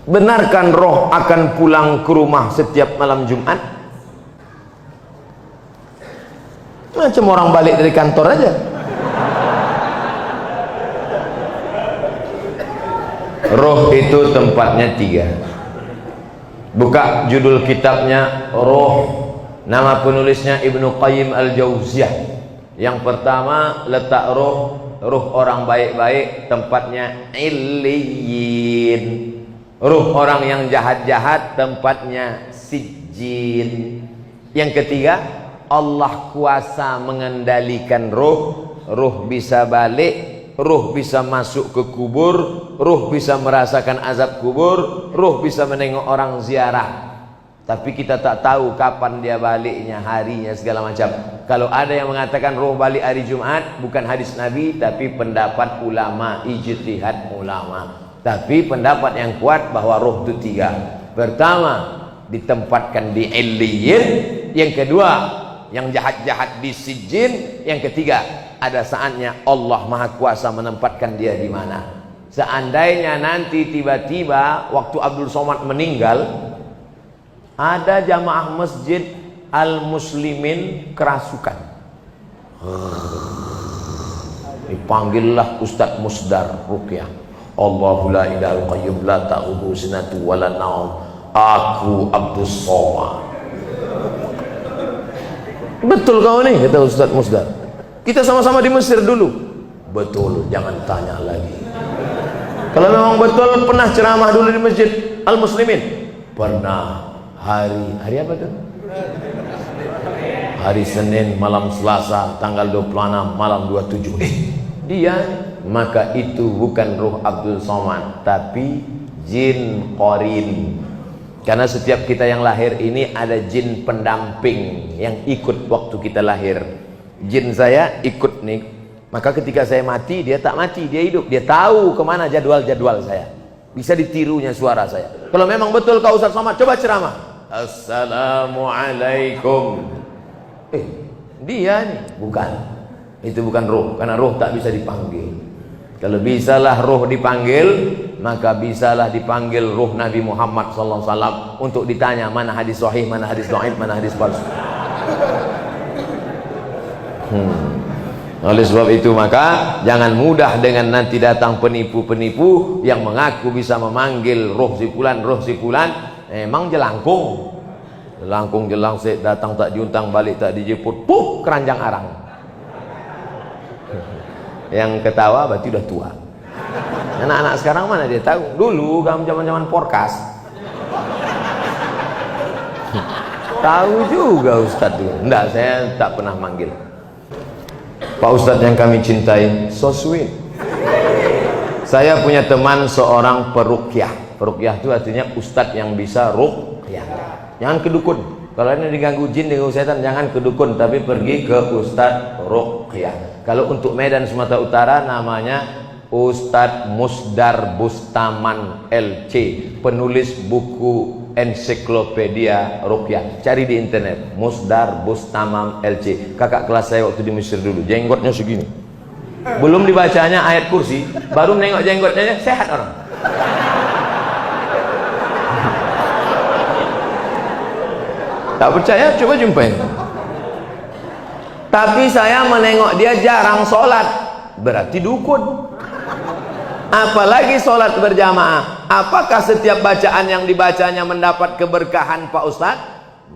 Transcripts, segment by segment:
Benarkan roh akan pulang ke rumah setiap malam Jumat? Macam orang balik dari kantor aja. Roh itu tempatnya 3. Buka judul kitabnya Roh. Nama penulisnya Ibnu Qayyim Al-Jauziyah. Yang pertama, letak roh orang baik-baik tempatnya Illiyin. Ruh orang yang jahat-jahat tempatnya Sijjin. Yang ketiga, Allah kuasa mengendalikan ruh. Ruh bisa balik, ruh bisa masuk ke kubur, ruh bisa merasakan azab kubur, ruh bisa menengok orang ziarah. Tapi kita tak tahu kapan dia baliknya, harinya, segala macam. Kalau ada yang mengatakan roh balik hari Jumat, bukan hadis Nabi, tapi pendapat ulama, ijtihad ulama. Tapi pendapat yang kuat bahwa roh itu 3. Pertama, ditempatkan di Illiyin. Yang kedua, yang jahat-jahat di Sijjin. Yang ketiga, ada saatnya Allah Maha Kuasa menempatkan dia di mana. Seandainya nanti tiba-tiba waktu Abdul Somad meninggal, ada jamaah masjid Al-Muslimin kerasukan, dipanggillah Ustadz Musdar Ruqyah. Allahu la ilahal qayyum la ta'udhu sinatu wala naum. Aku Abdus Somad. Betul kau nih, kata Ustadz Musdar. Kita sama-sama di Mesir dulu. Betul, jangan tanya lagi. Kalau memang betul pernah ceramah dulu di Masjid Al-Muslimin. Pernah. Hari apa tuh? Hari Senin malam Selasa tanggal 26 malam 27. Dia, maka itu bukan ruh Abdul Somad, tapi jin qarin. Karena setiap kita yang lahir ini ada jin pendamping yang ikut waktu kita lahir. Jin saya ikut nih, maka ketika saya mati dia tak mati, dia hidup. Dia tahu kemana jadwal-jadwal saya, bisa ditirunya suara saya. Kalau memang betul kau Ustaz Somad, coba ceramah. Assalamualaikum. Dia nih, bukan. Itu bukan roh, karena roh tak bisa dipanggil. Kalau bisalah roh dipanggil, maka bisalah dipanggil roh Nabi Muhammad SAW untuk ditanya mana hadis sahih, mana hadis dhaif, mana hadis palsu. Oleh sebab itu maka jangan mudah dengan nanti datang penipu-penipu yang mengaku bisa memanggil roh si fulan. Emang jelangkung jelangsik, datang tak diuntang, balik tak dijemput, keranjang arang. Yang ketawa berarti udah tua. Anak-anak sekarang mana dia tahu? Dulu zaman-zaman porkas tahu juga Ustadz dulu. Enggak, saya tak pernah manggil. Pak Ustadz yang kami cintai, so sweet. Saya punya teman seorang peruqyah. Peruqyah itu artinya Ustadz yang bisa ruqyah. Jangan kedukun. Kalau ini diganggu jin, diganggu setan, jangan kedukun, tapi pergi ke Ustadz ruqyah. Kalau untuk Medan Sumatera Utara namanya Ustadz Musdar Bustaman LC, penulis buku ensiklopedia ruqyah. Cari di internet, Musdar Bustamam LC. Kakak kelas saya waktu di Mesir dulu, jenggotnya segini. Belum dibacanya ayat kursi, baru nengok jenggotnya, sehat orang. Tak percaya, coba jumpain. Tapi saya menengok dia jarang sholat, berarti dukun. Apalagi sholat berjamaah. Apakah setiap bacaan yang dibacanya mendapat keberkahan Pak Ustadz?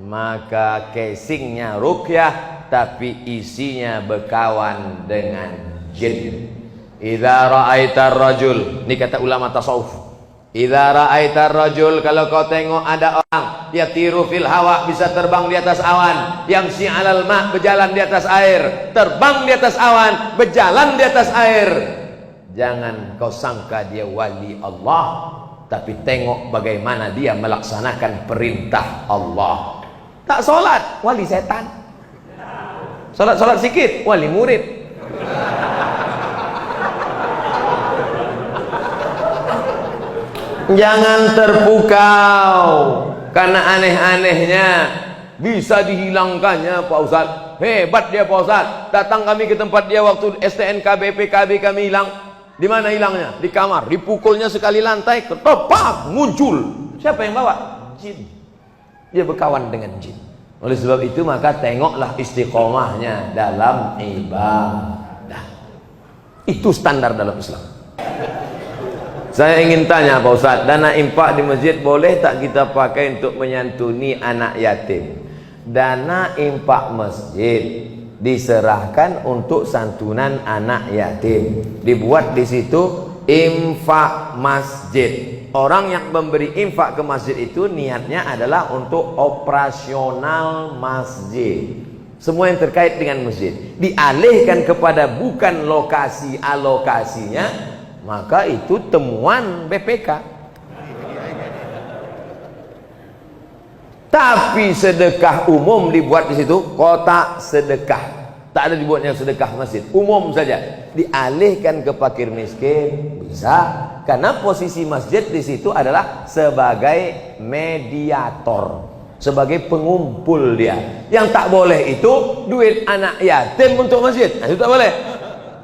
Maka casingnya ruqyah, tapi isinya berkawan dengan jin. Idza ra'aitar rajul, ini kata ulama tasawuf. Idza ra'aitar rajul, kalau kau tengok ada orang yatiru fil hawa, bisa terbang di atas awan, yamsi 'alal ma', berjalan di atas air, terbang di atas awan, berjalan di atas air, jangan kau sangka dia wali Allah, tapi tengok bagaimana dia melaksanakan perintah Allah. Tak sholat, wali setan. Sholat sikit, wali murid. Jangan terpukau karena aneh-anehnya bisa dihilangkannya Pak Ustadz. Hebat dia Pak Ustadz. Datang kami ke tempat dia waktu STNK BPKB kami hilang. Di mana hilangnya? Di kamar. Dipukulnya sekali lantai, ketepak, muncul. Siapa yang bawa? Jin. Dia berkawan dengan jin. Oleh sebab itu maka tengoklah istiqomahnya dalam ibadah. Itu standar dalam Islam. Saya ingin tanya Pak Ustaz, dana infak di masjid boleh tak kita pakai untuk menyantuni anak yatim? Dana infak masjid diserahkan untuk santunan anak yatim. Dibuat di situ infak masjid. Orang yang memberi infak ke masjid itu niatnya adalah untuk operasional masjid. Semua yang terkait dengan masjid dialihkan kepada bukan lokasi alokasinya, maka itu temuan BPK. Tapi sedekah umum dibuat di situ, kotak sedekah. Tak ada dibuatnya sedekah masjid, umum saja. Dialihkan ke fakir miskin bisa, karena posisi masjid di situ adalah sebagai mediator, sebagai pengumpul dia. Yang tak boleh itu duit anak yatim untuk masjid. Nah, itu tak boleh.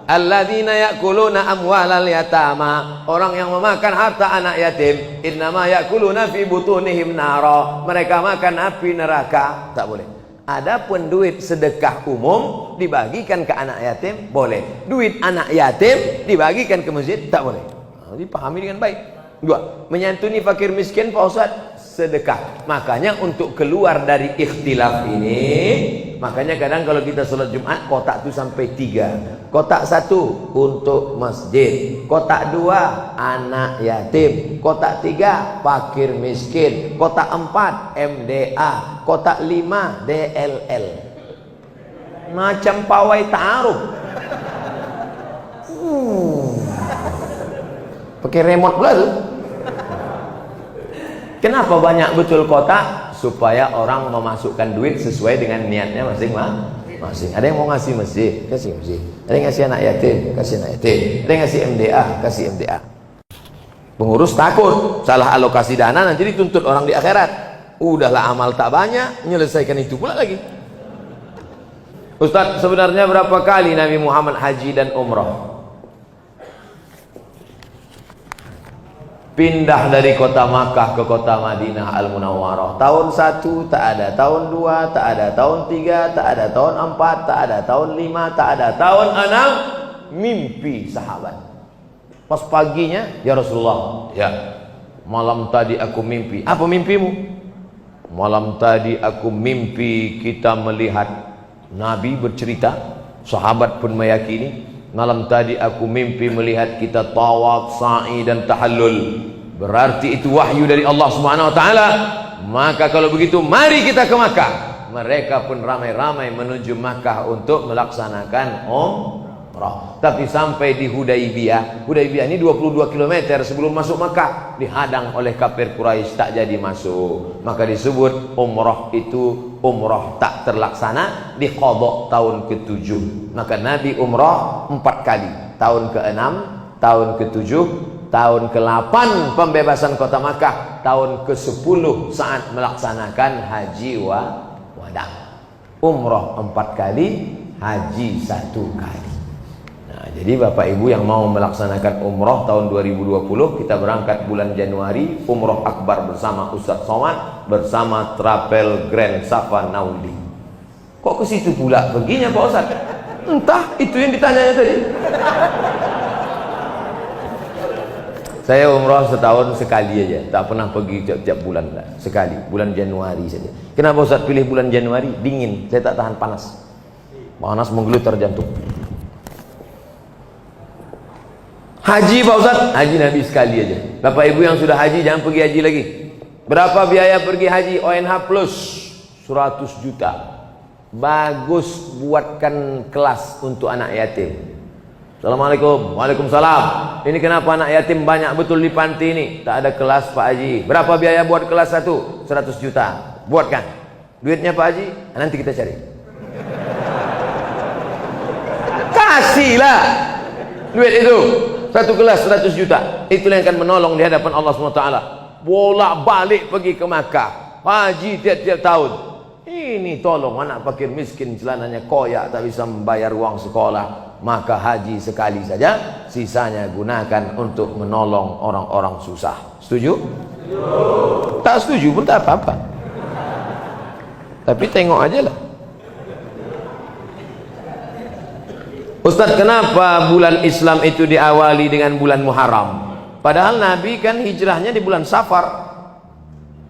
Alladzina ya'kuluna amwalal yatama, orang yang memakan harta anak yatim, innama ya'kuluna fi butunihim nara, mereka makan api neraka. Tak boleh. Adapun duit sedekah umum dibagikan ke anak yatim boleh. Duit anak yatim dibagikan ke masjid tak boleh. Jadi pahami dengan baik. Dua, menyantuni fakir miskin Pak Ustaz, sedekah. Makanya untuk keluar dari ikhtilaf ini, makanya kadang kalau kita sholat Jumat kotak itu sampai 3. Kotak 1 untuk masjid, kotak 2 anak yatim, kotak 3 fakir miskin, kotak 4 MDA, kotak 5 DLL. Macam pawai ta'aruf. Pakai remote pula tuh. Kenapa banyak betul kotak? Supaya orang memasukkan duit sesuai dengan niatnya masing-masing. Ada yang mau ngasih masjid, kasih masjid. Ada yang ngasih anak yatim, kasih anak yatim. Ada yang ngasih MDA, kasih MDA. Pengurus takut salah alokasi dana, nanti dituntut orang di akhirat. Udahlah amal tak banyak, menyelesaikan itu pula lagi. Ustaz, sebenarnya berapa kali Nabi Muhammad haji dan umrah? Pindah dari kota Makkah ke kota Madinah Al-Munawwarah. Tahun 1 tak ada, tahun 2 tak ada, tahun 3 tak ada, tahun 4 tak ada, tahun 5 tak ada, tahun 6 mimpi sahabat. Pas paginya, ya Rasulullah, ya malam tadi aku mimpi. Apa mimpimu? Malam tadi aku mimpi kita melihat Nabi bercerita, sahabat pun meyakini. Malam tadi aku mimpi melihat kita tawaf, sa'i dan tahallul. Berarti itu wahyu dari Allah Subhanahu wa taala. Maka kalau begitu mari kita ke Makkah. Mereka pun ramai-ramai menuju Makkah untuk melaksanakan umrah. Tapi sampai di Hudaybiyah. Hudaybiyah ini 22 km sebelum masuk Makkah, dihadang oleh kafir Quraisy, tak jadi masuk. Maka disebut umrah itu umrah tak terlaksana, diqadha tahun ke-7. Maka Nabi umrah 4 kali. Tahun ke-6, tahun ke-7, tahun ke-8 pembebasan kota Makkah, tahun ke-10 saat melaksanakan haji wada. Umrah 4 kali, haji 1 kali. Nah, jadi Bapak Ibu yang mau melaksanakan umrah tahun 2020, kita berangkat bulan Januari, umrah akbar bersama Ustaz Somad, bersama Travel Grand Safa Nauli. Kok ke situ pula perginya Pak Ustaz? Entah, itu yang ditanyanya tadi. Saya umrah setahun sekali aja, tak pernah pergi tiap bulan lah. Sekali, bulan Januari saja. Kenapa Ustaz pilih bulan Januari? Dingin, saya tak tahan panas. Panas menggelutar jantung. Haji Pak Ustaz, haji Nabi sekali aja. Bapak Ibu yang sudah haji jangan pergi haji lagi. Berapa biaya pergi haji? ONH plus 100 juta. Bagus buatkan kelas untuk anak yatim. Assalamualaikum. Waalaikumsalam. Ini kenapa anak yatim banyak betul di panti ini? Tak ada kelas Pak Haji. Berapa biaya buat kelas 1? 100 juta. Buatkan. Duitnya Pak Haji, nanti kita cari. Kasihlah duit itu. Satu kelas 100 juta. Itulah yang akan menolong di hadapan Allah SWT. Bolak balik pergi ke Makkah, haji tiap-tiap tahun. Ini tolong anak fakir miskin, celananya koyak, tak bisa membayar uang sekolah. maka haji sekali saja, sisanya gunakan untuk menolong orang-orang susah. Setuju? Tak setuju pun tak apa-apa, tapi tengok aja lah. Ustaz, kenapa bulan Islam itu diawali dengan bulan Muharram? Padahal Nabi kan hijrahnya di bulan Safar.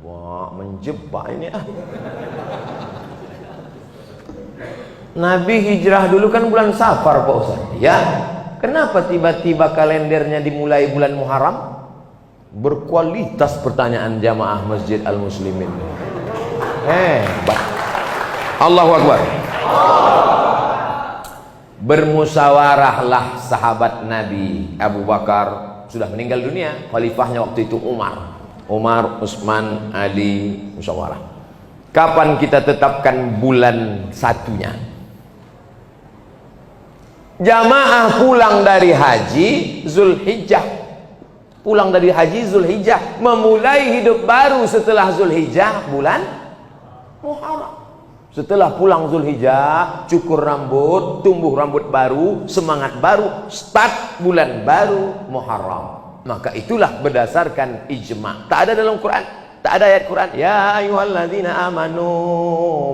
Wah, menjebak ini ah. Nabi hijrah dulu kan bulan Safar Pak Ustaz. Ya, kenapa tiba-tiba kalendernya dimulai bulan Muharram? Berkualitas pertanyaan jamaah Masjid Al-Muslimin. Hebat. Allahu Akbar. Bermusyawarahlah sahabat Nabi. Abu Bakar sudah meninggal dunia, khalifahnya waktu itu Umar, Utsman, Ali, musyawarah. Kapan kita tetapkan bulan satunya? Jamaah pulang dari haji Zulhijjah, pulang dari haji Zulhijjah, memulai hidup baru setelah Zulhijjah bulan Muharram. Setelah pulang Zulhijjah, cukur rambut, tumbuh rambut baru, semangat baru, start bulan baru Muharram. Maka itulah berdasarkan ijma'. Tak ada dalam Quran, tak ada ayat Quran ya ayyuhalladzina amanu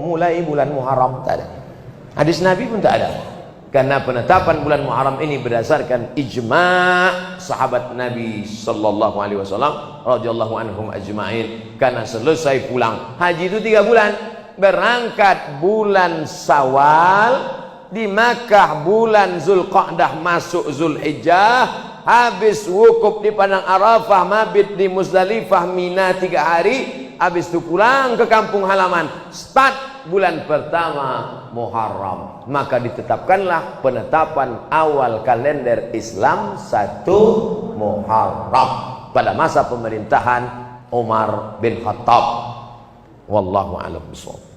mulai bulan Muharram, tak ada. Hadis Nabi pun tak ada. Karena penetapan bulan Muharram ini berdasarkan ijma' sahabat Nabi sallallahu alaihi wasallam radhiyallahu anhum ajma'in. Karena selesai pulang haji itu 3 bulan, berangkat bulan Syawal, di Makkah bulan Zulqa'dah, masuk Zulhijjah, habis wukuf di padang Arafah, mabit di Muzdalifah, Mina 3 hari, habis itu pulang ke kampung halaman, start bulan pertama Muharram. Maka ditetapkanlah penetapan awal kalender Islam 1 Muharram pada masa pemerintahan Umar bin Khattab. Wallahu a'lam bishawab.